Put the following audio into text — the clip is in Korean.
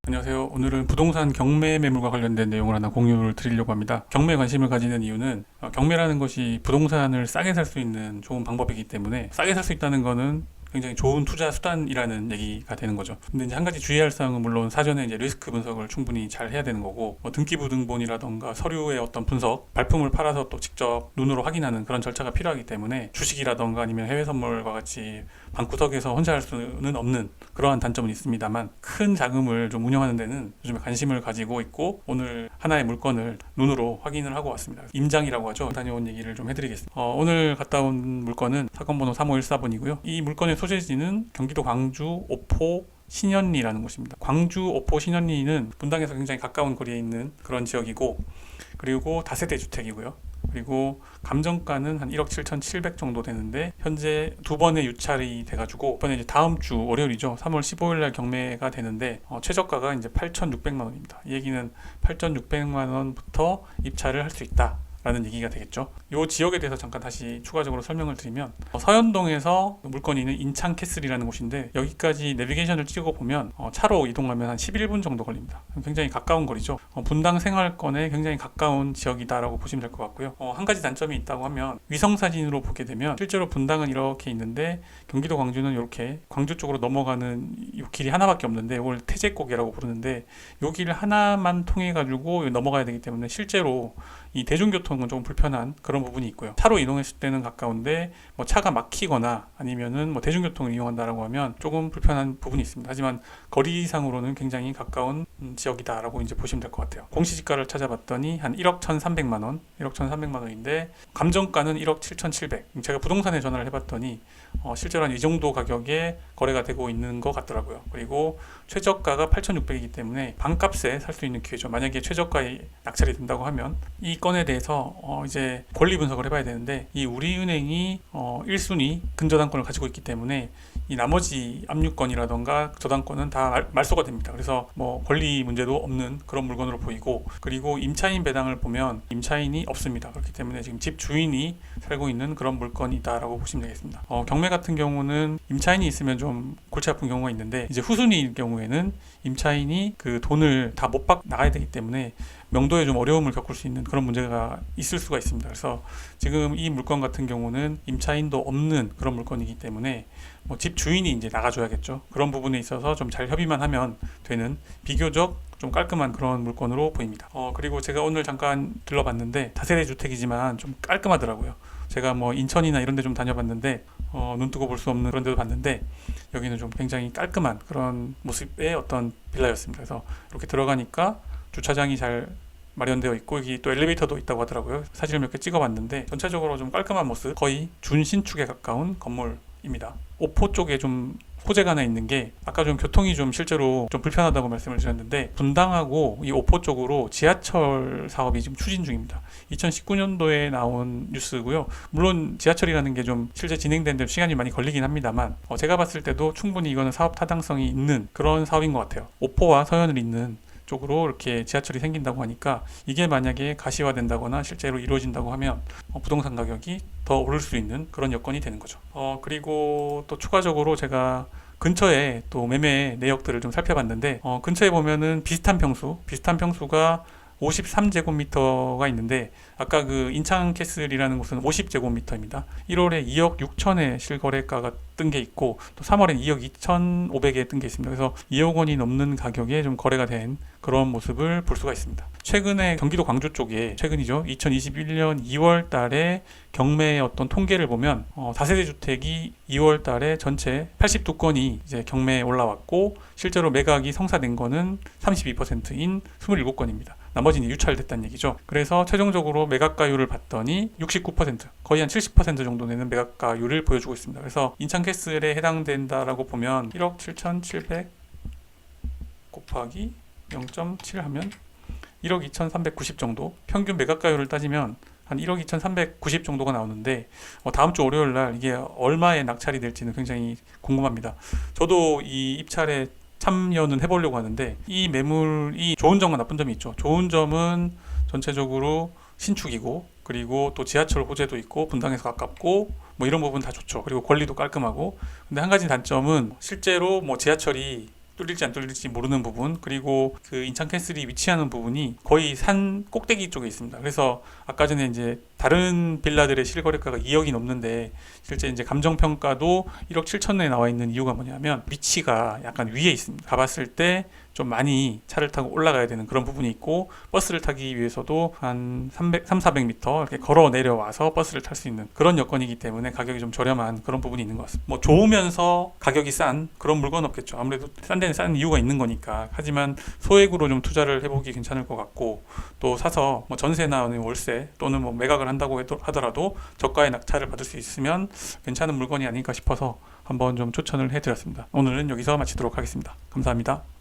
안녕하세요. 오늘은 부동산 경매 매물과 관련된 내용을 하나 공유를 드리려고 합니다. 경매에 관심을 가지는 이유는 경매라는 것이 부동산을 싸게 살 수 있는 좋은 방법이기 때문에, 싸게 살 수 있다는 거는 굉장히 좋은 투자 수단이라는 얘기가 되는 거죠. 근데 이제 한 가지 주의할 사항은, 물론 사전에 이제 리스크 분석을 충분히 잘 해야 되는 거고, 등기부등본이라던가 서류의 어떤 분석, 발품을 팔아서 또 직접 눈으로 확인하는 그런 절차가 필요하기 때문에, 주식이라던가 아니면 해외 선물과 같이 방구석에서 혼자 할 수는 없는 그러한 단점은 있습니다만, 큰 자금을 좀 운영하는 데는 요즘에 관심을 가지고 있고, 오늘 하나의 물건을 눈으로 확인을 하고 왔습니다. 임장이라고 하죠. 다녀온 얘기를 좀 해드리겠습니다. 오늘 갔다 온 물건은 사건 번호 3514번이고요. 이 물건의 소재지는 경기도 광주 오포 신현리라는 곳입니다. 광주 오포 신현리는 분당에서 굉장히 가까운 거리에 있는 그런 지역이고, 그리고 다세대 주택이고요. 그리고 감정가는 한 1억 7,700 정도 되는데, 현재 두 번의 유찰이 돼가지고, 이번에 이제 다음 주 월요일이죠. 3월 15일 날 경매가 되는데, 최저가가 이제 8,600만 원입니다. 이 얘기는 8,600만 원부터 입찰을 할 수 있다 라는 얘기가 되겠죠. 이 지역에 대해서 잠깐 다시 추가적으로 설명을 드리면, 서현동에서 물건이 있는 인창캐슬이라는 곳인데, 여기까지 내비게이션을 찍어보면 차로 이동하면 한 11분 정도 걸립니다. 굉장히 가까운 거리죠. 분당 생활권에 굉장히 가까운 지역이다라고 보시면 될 것 같고요. 한 가지 단점이 있다고 하면, 위성사진으로 보게 되면 실제로 분당은 이렇게 있는데, 경기도 광주는 이렇게 광주 쪽으로 넘어가는 이 길이 하나밖에 없는데, 이걸 태제곡이라고 부르는데, 이 길 하나만 통해 가지고 넘어가야 되기 때문에 실제로 이 대중교통은 조금 불편한 그런 부분이 있고요. 차로 이동했을 때는 가까운데, 차가 막히거나 아니면은 대중교통을 이용한다라고 하면 조금 불편한 부분이 있습니다. 하지만 거리상으로는 굉장히 가까운 지역이다라고 이제 보시면 될 것 같아요. 공시지가를 찾아봤더니 한 1억 1,300만 원, 1억 1,300만 원인데, 감정가는 1억 7,700. 제가 부동산에 전화를 해봤더니 실제로 한 이 정도 가격에 거래가 되고 있는 것 같더라고요. 그리고 최저가가 8,600이기 때문에 반값에 살 수 있는 기회죠. 만약에 최저가에 낙찰이 된다고 하면, 이 건에 대해서 이제 권리 분석을 해봐야 되는데, 이 우리은행이 1순위 근저당권을 가지고 있기 때문에 이 나머지 압류권이라던가 저당권은 다 말소가 됩니다. 그래서 권리 문제도 없는 그런 물건으로 보이고, 그리고 임차인 배당을 보면 임차인이 없습니다. 그렇기 때문에 지금 집 주인이 살고 있는 그런 물건이다라고 보시면 되겠습니다. 경매 같은 경우는 임차인이 있으면 좀 골치 아픈 경우가 있는데, 이제 후순위일 경우에는 임차인이 그 돈을 다 못 받고 나가야 되기 때문에 명도에 좀 어려움을 겪을 수 있는 그런 문제가 있을 수가 있습니다. 그래서 지금 이 물건 같은 경우는 임차인도 없는 그런 물건이기 때문에 집 주인이 이제 나가줘야겠죠. 그런 부분에 있어서 좀 잘 협의만 하면 되는, 비교적 좀 깔끔한 그런 물건으로 보입니다. 그리고 제가 오늘 잠깐 들러봤는데, 다세대 주택이지만 좀 깔끔하더라고요. 제가 인천이나 이런 데 좀 다녀봤는데, 눈 뜨고 볼 수 없는 그런 데도 봤는데, 여기는 좀 굉장히 깔끔한 그런 모습의 어떤 빌라였습니다. 그래서 이렇게 들어가니까 주차장이 잘 마련되어 있고, 여기 또 엘리베이터도 있다고 하더라고요. 사진을 몇 개 찍어봤는데 전체적으로 좀 깔끔한 모습, 거의 준신축에 가까운 건물입니다. 오포 쪽에 좀 호재가 하나 있는 게, 아까 좀 교통이 좀 실제로 좀 불편하다고 말씀을 드렸는데, 분당하고 이 오포 쪽으로 지하철 사업이 지금 추진 중입니다. 2019년도에 나온 뉴스고요. 물론 지하철이라는 게 좀 실제 진행된 데 시간이 많이 걸리긴 합니다만, 제가 봤을 때도 충분히 이거는 사업 타당성이 있는 그런 사업인 것 같아요. 오포와 서현을 잇는 쪽으로 이렇게 지하철이 생긴다고 하니까, 이게 만약에 가시화된다거나 실제로 이루어진다고 하면 부동산 가격이 더 오를 수 있는 그런 여건이 되는 거죠. 그리고 또 추가적으로 제가 근처에 또 매매 내역들을 좀 살펴봤는데, 근처에 보면은 비슷한 평수가 53제곱미터가 있는데, 아까 그 인창캐슬이라는 곳은 50제곱미터입니다. 1월에 2억 6천에 실거래가가 뜬 게 있고, 또 3월엔 2억 2,500에 뜬 게 있습니다. 그래서 2억 원이 넘는 가격에 좀 거래가 된 그런 모습을 볼 수가 있습니다. 최근에 경기도 광주 쪽에, 최근이죠, 2021년 2월 달에 경매의 어떤 통계를 보면, 다세대 주택이 2월 달에 전체 82건이 이제 경매에 올라왔고, 실제로 매각이 성사된 거는 32%인 27건입니다. 나머지는 유찰됐다는 얘기죠. 그래서 최종적으로 매각가율을 봤더니 69%, 거의 한 70% 정도 되는 매각가율을 보여주고 있습니다. 그래서 인창캐슬에 해당된다라고 보면 1억 7,700 곱하기 0.7 하면 1억 2,390 정도, 평균 매각가율을 따지면 한 1억 2,390 정도가 나오는데, 다음 주 월요일 날 이게 얼마에 낙찰이 될지는 굉장히 궁금합니다. 저도 이 입찰에 참여는 해보려고 하는데, 이 매물이 좋은 점과 나쁜 점이 있죠. 좋은 점은 전체적으로 신축이고, 그리고 또 지하철 호재도 있고, 분당에서 가깝고, 뭐 이런 부분 다 좋죠. 그리고 권리도 깔끔하고. 근데 한 가지 단점은 실제로 뭐 지하철이 뚫릴지 안 뚫릴지 모르는 부분, 그리고 그 인천 캐슬이 위치하는 부분이 거의 산 꼭대기 쪽에 있습니다. 그래서 아까 전에 이제 다른 빌라들의 실거래가가 2억이 넘는데 실제 이제 감정평가도 1억 7천에 나와 있는 이유가 뭐냐면 위치가 약간 위에 있습니다. 가봤을 때 좀 많이 차를 타고 올라가야 되는 그런 부분이 있고, 버스를 타기 위해서도 한 400m 이렇게 걸어 내려와서 버스를 탈 수 있는 그런 여건이기 때문에 가격이 좀 저렴한 그런 부분이 있는 것 같습니다. 뭐 좋으면서 가격이 싼 그런 물건 없겠죠. 아무래도 싼 데는 싼 이유가 있는 거니까. 하지만 소액으로 좀 투자를 해보기 괜찮을 것 같고, 또 사서 뭐 전세나 월세 또는 뭐 매각을 한다고 하더라도 저가의 낙찰을 받을 수 있으면 괜찮은 물건이 아닐까 싶어서 한번 좀 추천을 해드렸습니다. 오늘은 여기서 마치도록 하겠습니다. 감사합니다.